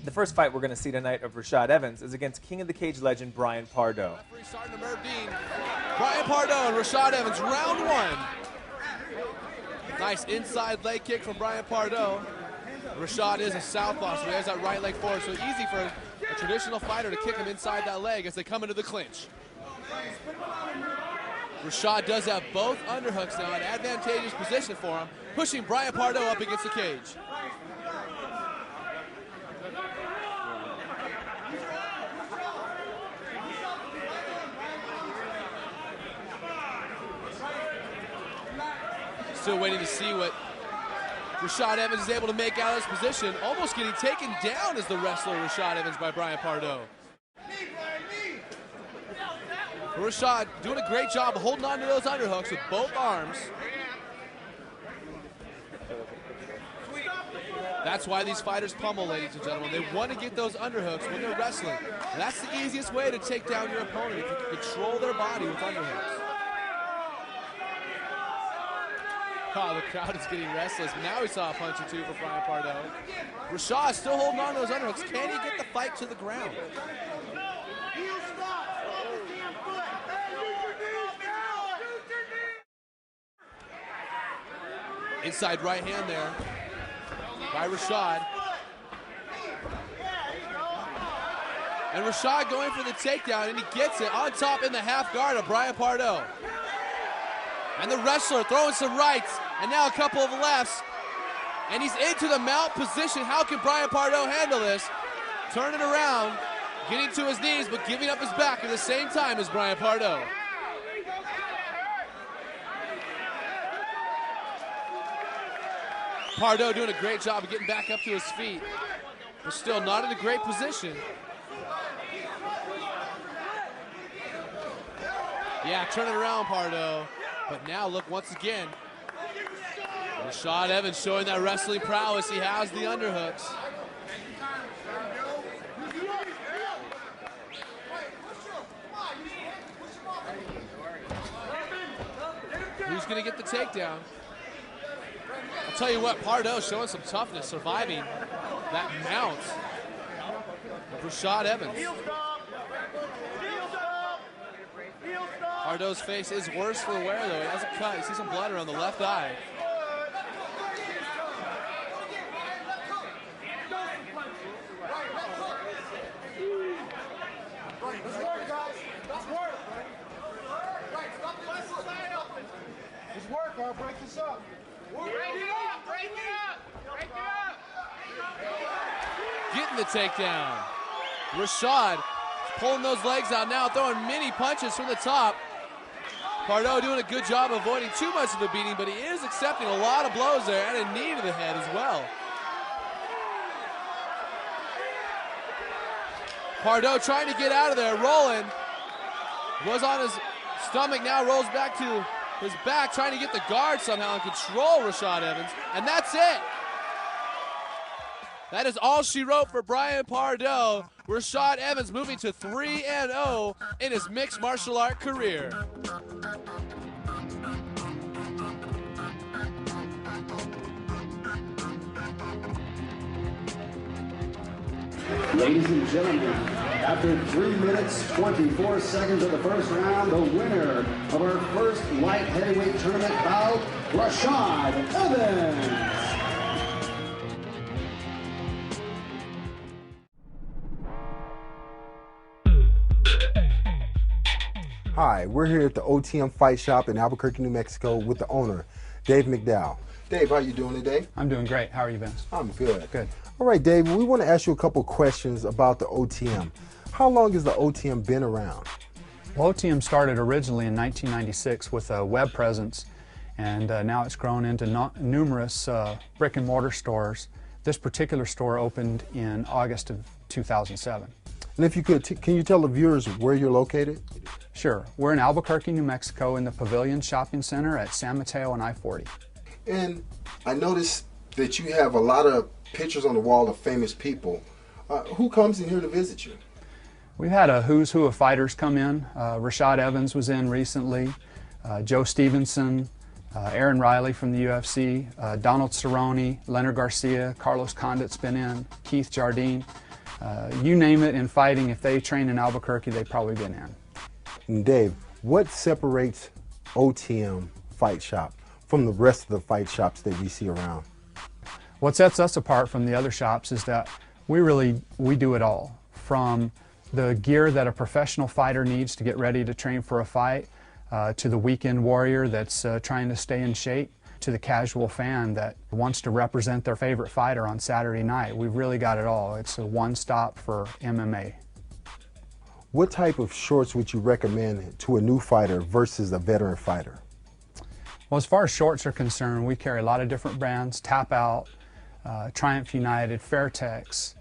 The first fight we're going to see tonight of Rashad Evans is against King of the Cage legend Brian Pardo. Brian Pardo and Rashad Evans, round one. Nice inside leg kick from Brian Pardo. Rashad is a southpaw, so he has that right leg forward, so easy for a traditional fighter to kick him inside that leg as they come into the clinch. Rashad does have both underhooks now, an advantageous position for him, pushing Brian Pardo up against the cage. Still waiting to see what Rashad Evans is able to make out of this position. Almost getting taken down as the wrestler Rashad Evans by Brian Pardo. Rashad doing a great job of holding on to those underhooks with both arms. That's why these fighters pummel, ladies and gentlemen. They want to get those underhooks when they're wrestling. And that's the easiest way to take down your opponent, if you can control their body with underhooks. Oh, the crowd is getting restless. Now we saw a punch or two for Brian Pardo. Rashad still holding on to those underhooks. Can he get the fight to the ground? Inside right hand there by Rashad. And Rashad going for the takedown, and he gets it on top in the half guard of Brian Pardo. And the wrestler throwing some rights, and now a couple of lefts. And he's into the mount position. How can Brian Pardo handle this? Turning around, getting to his knees, but giving up his back at the same time as Brian Pardo. Pardo doing a great job of getting back up to his feet, but still not in a great position. Yeah, turning around Pardo, but now look once again. Rashad Evans showing that wrestling prowess. He has the underhooks. Who's going to get the takedown? I'll tell you what, Pardo showing some toughness, surviving that mount of Rashad Evans. Pardo's face is worse for wear, though. He has a cut. You see some blood around the left eye. Just work, I'll break this up. Break it up! Break it up! Break it up! Getting the takedown. Rashad pulling those legs out now, throwing mini punches from the top. Pardo doing a good job avoiding too much of the beating, but he is accepting a lot of blows there and a knee to the head as well. Pardo trying to get out of there, rolling. Was on his stomach, now rolls back to his back, trying to get the guard somehow and control Rashad Evans, and that's it. That is all she wrote for Brian Pardo. Rashad Evans moving to 3-0 in his mixed martial art career. Ladies and gentlemen, after 3 minutes, 24 seconds of the first round, the winner of our first light heavyweight tournament bout, Rashad Evans. Hi, we're here at the OTM Fight Shop in Albuquerque, New Mexico with the owner, Dave McDowell. Dave, how you doing today? I'm doing great. How are you, Vince? I'm good. Good. All right, Dave, we want to ask you a couple questions about the OTM. How long has the OTM been around? Well, OTM started originally in 1996 with a web presence, and now it's grown into numerous brick and mortar stores. This particular store opened in August of 2007. And if you could, can you tell the viewers where you're located? Sure. We're in Albuquerque, New Mexico in the Pavilion Shopping Center at San Mateo and I-40. And I noticed that you have a lot of pictures on the wall of famous people. Who comes in here to visit you? We've had a who's who of fighters come in. Rashad Evans was in recently. Joe Stevenson, Aaron Riley from the UFC, Donald Cerrone, Leonard Garcia, Carlos Condit's been in, Keith Jardine. You name it in fighting, if they train in Albuquerque, they've probably been in. And Dave, what separates OTM Fight Shop from the rest of the fight shops that we see around? What sets us apart from the other shops is that we do it all. From the gear that a professional fighter needs to get ready to train for a fight, to the weekend warrior that's trying to stay in shape, to the casual fan that wants to represent their favorite fighter on Saturday night. We've really got it all. It's a one-stop for MMA. What type of shorts would you recommend to a new fighter versus a veteran fighter? Well, as far as shorts are concerned, we carry a lot of different brands: Tap Out, Triumph United, Fairtex,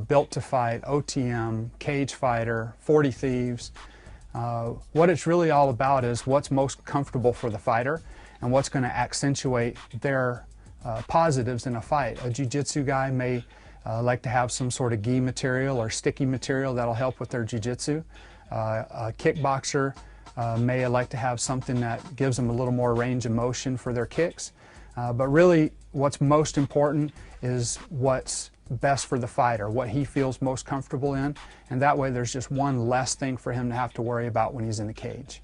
Built to Fight, OTM, Cage Fighter, 40 Thieves. What it's really all about is what's most comfortable for the fighter and what's going to accentuate their positives in a fight. A jiu-jitsu guy may like to have some sort of gi material or sticky material that'll help with their jiu-jitsu. A kickboxer may like to have something that gives them a little more range of motion for their kicks. But really what's most important is what's best for the fighter, what he feels most comfortable in, and that way there's just one less thing for him to have to worry about when he's in the cage.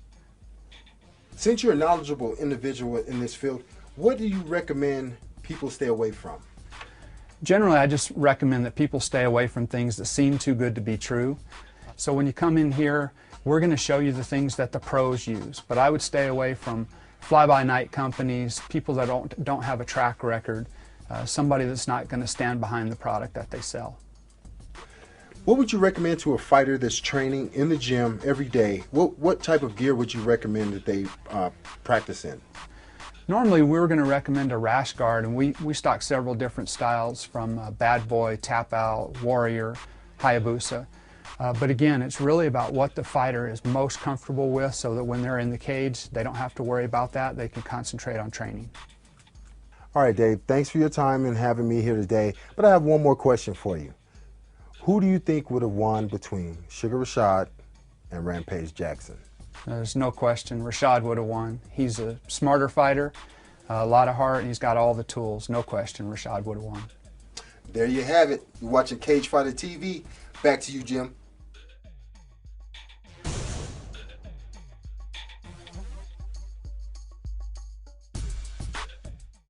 Since you're a knowledgeable individual in this field, what do you recommend people stay away from? Generally, I just recommend that people stay away from things that seem too good to be true. So when you come in here, we're going to show you the things that the pros use, but I would stay away from fly-by-night companies, people that don't have a track record, somebody that's not going to stand behind the product that they sell. What would you recommend to a fighter that's training in the gym every day? What type of gear would you recommend that they practice in? Normally we're going to recommend a rash guard, and we stock several different styles from Bad Boy, Tap Out, Warrior, Hayabusa. But again, it's really about what the fighter is most comfortable with, so that when they're in the cage, they don't have to worry about that. They can concentrate on training. All right, Dave, thanks for your time and having me here today. But I have one more question for you. Who do you think would have won between Sugar Rashad and Rampage Jackson? There's no question. Rashad would have won. He's a smarter fighter, a lot of heart, and he's got all the tools. No question, Rashad would have won. There you have it. You're watching Cage Fighter TV. Back to you, Jim.